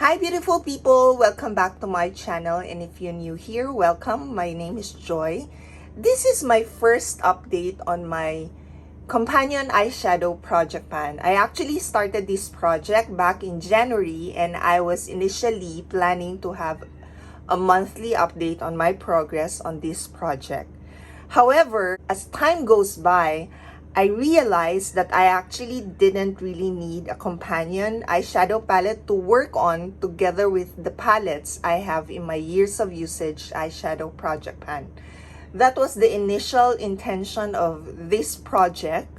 Hi beautiful people, welcome back to my channel, and if you're new here, welcome. My name is Joy. This is my first update on my companion eyeshadow project pan. I actually started this project back in January, and I was initially planning to have a monthly update on my progress on this project. However, as time goes by, I realized that I actually didn't really need a companion eyeshadow palette to work on together with the palettes I have in my years of usage eyeshadow project pan. That was the initial intention of this project,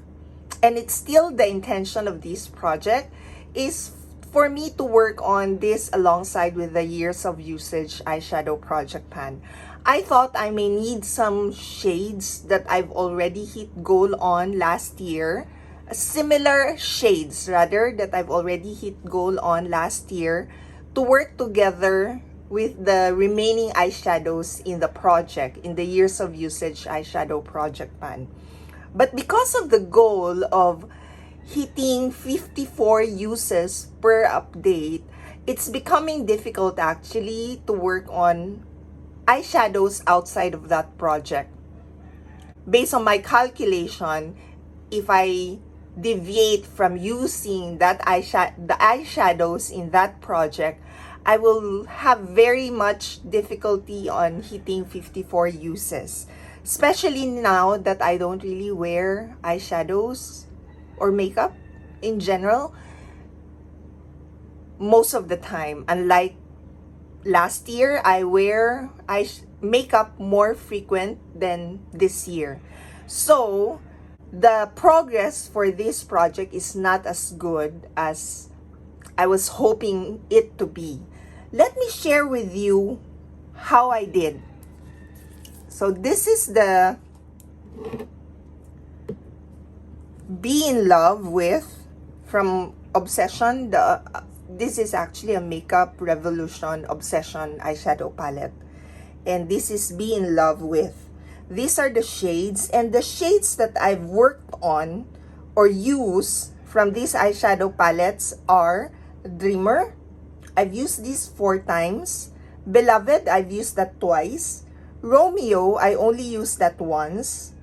and it's still the intention of this project, is for me to work on this alongside with the years of usage eyeshadow project pan. I thought I may need some shades that I've already hit goal on last year. Similar shades, rather, that I've already hit goal on last year to work together with the remaining eyeshadows in the project, in the years of usage eyeshadow project pan. But because of the goal of hitting 54 uses per update, it's becoming difficult actually to work on eyeshadows outside of that project. Based on my calculation, if I deviate from using the eyeshadows in that project, I will have very much difficulty on hitting 54 uses. Especially now that I don't really wear eyeshadows or makeup in general most of the time. Unlike last year, I wear makeup more frequent than this year. So, the progress for this project is not as good as I was hoping it to be. Let me share with you how I did. So, this is the Be in Love With from Obsession. This is actually a Makeup Revolution Obsession eyeshadow palette. And this is Be in Love With. These are the shades. And the shades that I've worked on or used from these eyeshadow palettes are Dreamer. I've used this 4 times. Beloved, I've used that twice. Romeo, I only used that once.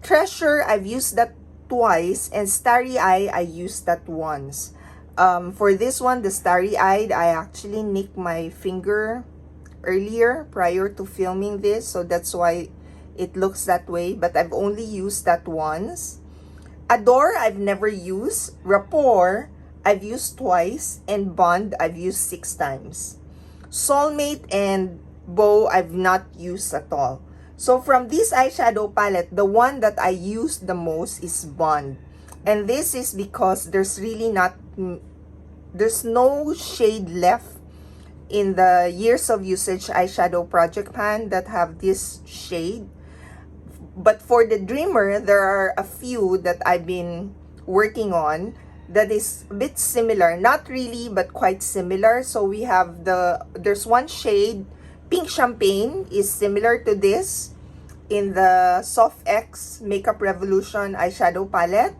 Treasure, I've used that twice. And Starry Eye, I used that once. For this one, the Starry-Eyed, I actually nicked my finger earlier prior to filming this. So that's why it looks that way. But I've only used that once. Adore, I've never used. Rapport, I've used twice. And Bond, I've used 6 times. Soulmate and Bow, I've not used at all. So from this eyeshadow palette, the one that I used the most is Bond. And this is because there's no shade left in the years of usage eyeshadow project pan that have this shade. But for the Dreamer, there are a few that I've been working on that is a bit similar. Not really, but quite similar. So we have there's one shade, Pink Champagne, is similar to this in the Soft X Makeup Revolution eyeshadow palette.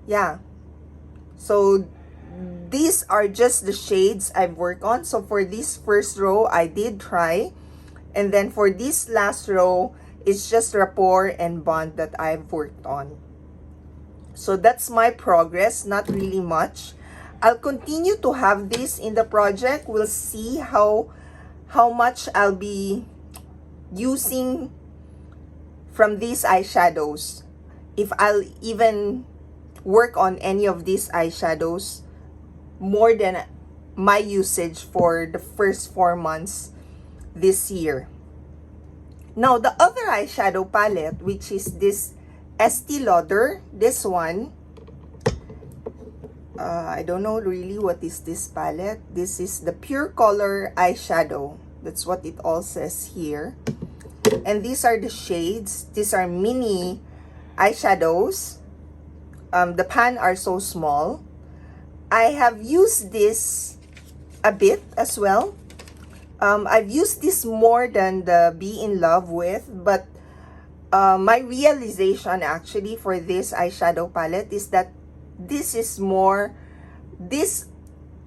Yeah, so these are just the shades I've worked on. So for this first row, I did try, and then for this last row, it's just Rapport and Bond that I've worked on. So that's my progress, not really much. I'll continue to have this in the project. We'll see how much I'll be using from these eyeshadows, if I'll even work on any of these eyeshadows more than my usage for the first 4 months this year. Now, the other eyeshadow palette, which is this Estee Lauder, this one, I don't know really what is this palette. This is the Pure Color eyeshadow. That's what it all says here. And these are the shades. These are mini eyeshadows. The pan are so small. I have used this a bit as well. I've used this more than the Be in Love With, but my realization actually for this eyeshadow palette is that this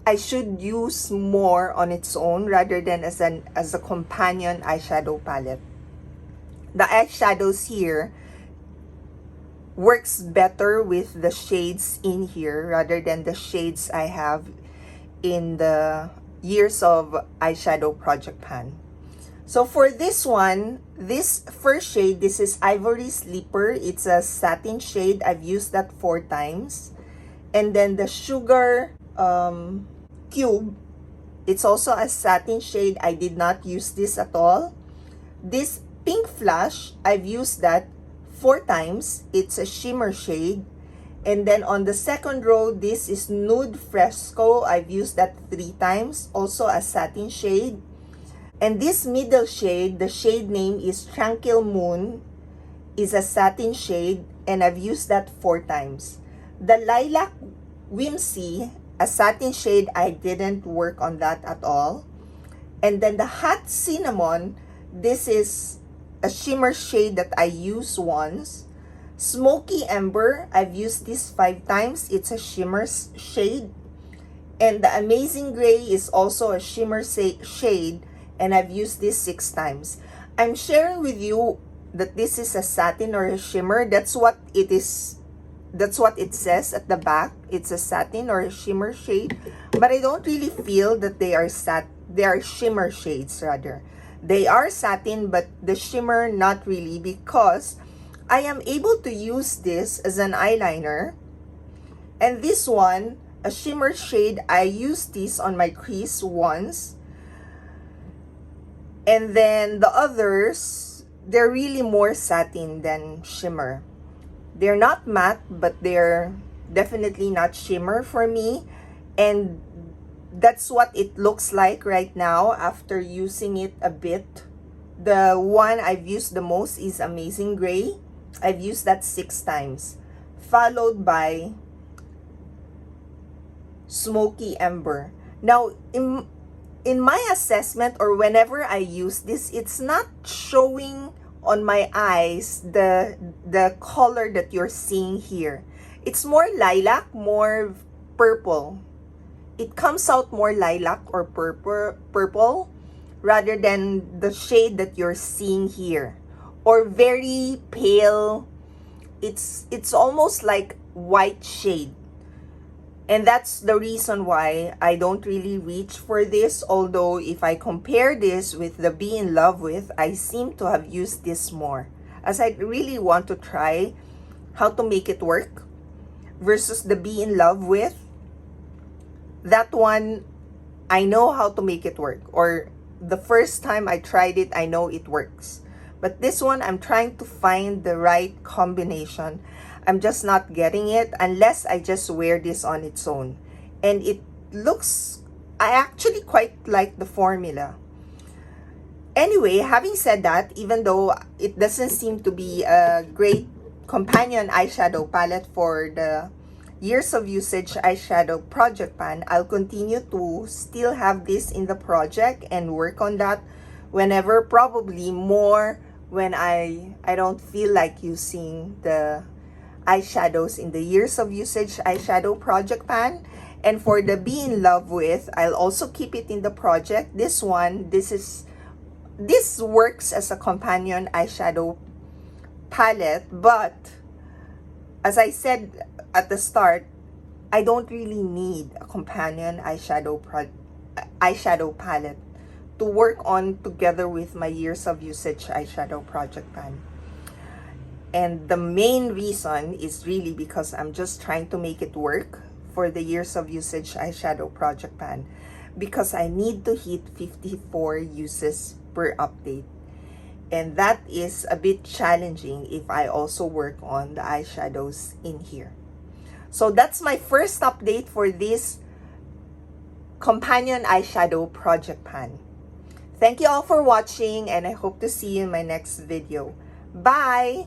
I should use more on its own rather than as a companion eyeshadow palette. The eyeshadows here works better with the shades in here rather than the shades I have in the Years of Eyeshadow Project Pan. So for this one, this first shade, this is Ivory Sleeper. It's a satin shade. I've used that 4 times. And then the Sugar Cube, it's also a satin shade. I did not use this at all. This Pink Flash, I've used that 4 times. It's a shimmer shade. And then on the second row, this is Nude Fresco. I've used that 3 times. Also a satin shade. And this middle shade, the shade name is Tranquil Moon, is a satin shade. And I've used that 4 times. The Lilac Whimsy, a satin shade, I didn't work on that at all. And then the Hot Cinnamon, this is a shimmer shade that I used once. Smoky Ember, I've used this 5 times. It's a shimmer shade. And the Amazing Gray is also a shimmer shade. And I've used this 6 times. I'm sharing with you that this is a satin or a shimmer. That's what it is. That's what it says at the back. It's a satin or a shimmer shade. But I don't really feel that they are shimmer shades rather. They are satin, but the shimmer not really, because I am able to use this as an eyeliner. And this one, a shimmer shade, I used this on my crease once. And then the others, they're really more satin than shimmer. They're not matte, but they're definitely not shimmer for me. And that's what it looks like right now after using it a bit. The one I've used the most is Amazing Gray. I've used that 6 times. Followed by Smoky Ember. Now, in my assessment, or whenever I use this, it's not showing on my eyes the color that you're seeing here. It's more lilac, more purple. It comes out more lilac or purple rather than the shade that you're seeing here, or very pale. It's almost like white shade. And that's the reason why I don't really reach for this. Although if I compare this with the Be in Love With, I seem to have used this more, as I really want to try how to make it work versus the Be in Love With. That one, I know how to make it work, or the first time I tried it, I know it works. But this one, I'm trying to find the right combination. I'm just not getting it unless I just wear this on its own. And it looks, I actually quite like the formula. Anyway, having said that, even though it doesn't seem to be a great companion eyeshadow palette for the Years of Usage Eyeshadow Project Pan, I'll continue to still have this in the project and work on that whenever, probably more when I don't feel like using the eyeshadows in the Years of Usage Eyeshadow Project Pan. And for the Be in Love With, I'll also keep it in the project. This one, this works as a companion eyeshadow palette, but as I said at the start, I don't really need a companion eyeshadow palette to work on together with my Years of Usage Eyeshadow Project Pan. And the main reason is really because I'm just trying to make it work for the Years of Usage Eyeshadow Project Pan, because I need to hit 54 uses per update. And that is a bit challenging if I also work on the eyeshadows in here. So that's my first update for this companion eyeshadow project pan. Thank you all for watching, and I hope to see you in my next video. Bye!